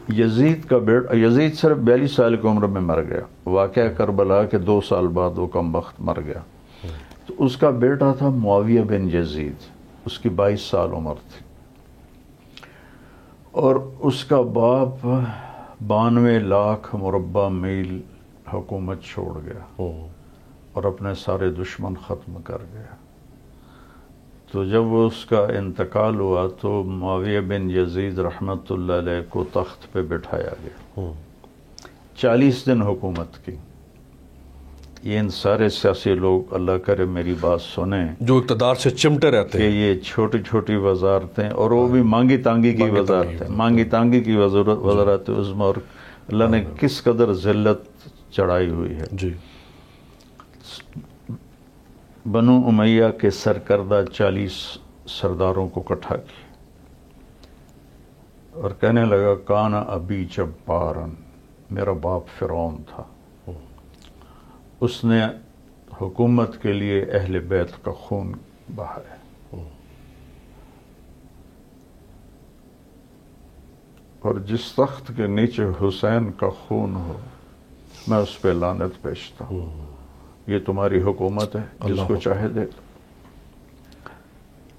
یزید کا بیٹا، یزید صرف 42 سال کی عمر میں مر گیا، واقعہ کربلا کے 2 سال بعد وہ کم وقت مر گیا. تو اس کا بیٹا تھا معاویہ بن یزید، اس کی 22 سال عمر تھی، اور اس کا باپ 92 لاکھ مربع میل حکومت چھوڑ گیا اور اپنے سارے دشمن ختم کر گیا. تو جب اس کا انتقال ہوا تو معاویہ بن یزید رحمۃ اللہ علیہ کو تخت پہ بٹھایا گیا. 40 دن حکومت کی. یہ ان سارے سیاسی لوگ، اللہ کرے میری بات سنیں، جو اقتدار سے چمٹے رہتے کہ ہیں، یہ چھوٹی چھوٹی وزارتیں، اور وہ بھی مانگی تانگی کی وزارتیں، مانگی تانگی کی وزارتیں، اس میں اور اللہ نے کس قدر ذلت چڑھائی ہوئی ہے. جی. بنو امیہ کے سرکردہ 40 سرداروں کو اکٹھا کیا اور کہنے لگا کانا ابی جبارن، میرا باپ فرعون تھا، اس نے حکومت کے لیے اہل بیت کا خون بہایا. اور جس تخت کے نیچے حسین کا خون ہو میں اس پہ لعنت بھیجتا ہوں. یہ تمہاری حکومت ہے، جس کو چاہے دے.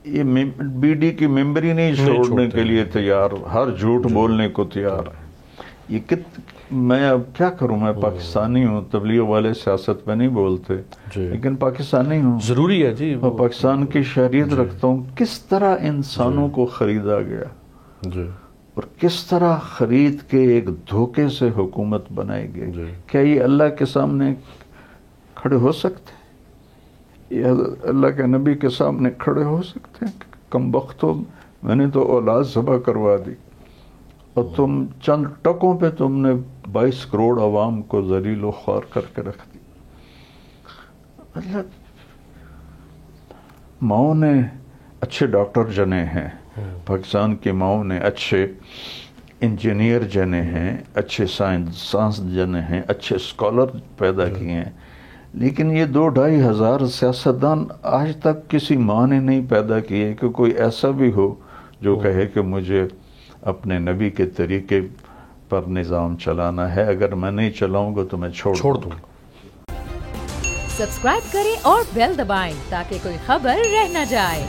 یہ بی ڈی کی ممبری نہیں چھوڑنے کے لیے تیار، ہر جھوٹ بولنے کو تیار ہے. یہ میں اب کیا کروں، میں پاکستانی ہوں، تبلیغ والے سیاست میں نہیں بولتے، لیکن پاکستانی ہوں، ضروری ہے جی. میں پاکستان کی شہریت رکھتا ہوں. کس طرح انسانوں کو خریدا گیا اور کس طرح خرید کے ایک دھوکے سے حکومت بنائی گئی. کیا یہ اللہ کے سامنے کھڑے ہو سکتے ہیں؟ یہ اللہ کے نبی کے سامنے کھڑے ہو سکتے ہیں؟ کم بختوں، میں نے تو اولاد ذبح کروا دی اور تم چند ٹکوں پہ تم نے 22 کروڑ عوام کو ذلیل و خوار کر کے رکھ دی. مطلب ماؤں نے اچھے ڈاکٹر جنے ہیں، پاکستان کی ماؤں نے اچھے انجینئر جنے ہیں، اچھے سائنس جنے ہیں، اچھے اسکالر پیدا کیے ہیں، لیکن یہ 2-2.5 ہزار سیاستدان آج تک کسی ماں نے نہیں پیدا کیے کہ کوئی ایسا بھی ہو جو کہے کہ مجھے اپنے نبی کے طریقے پر نظام چلانا ہے، اگر میں نہیں چلاؤں گا تو میں چھوڑ دوں. سبسکرائب کریں اور بیل دبائیں تاکہ کوئی خبر رہ نہ جائے.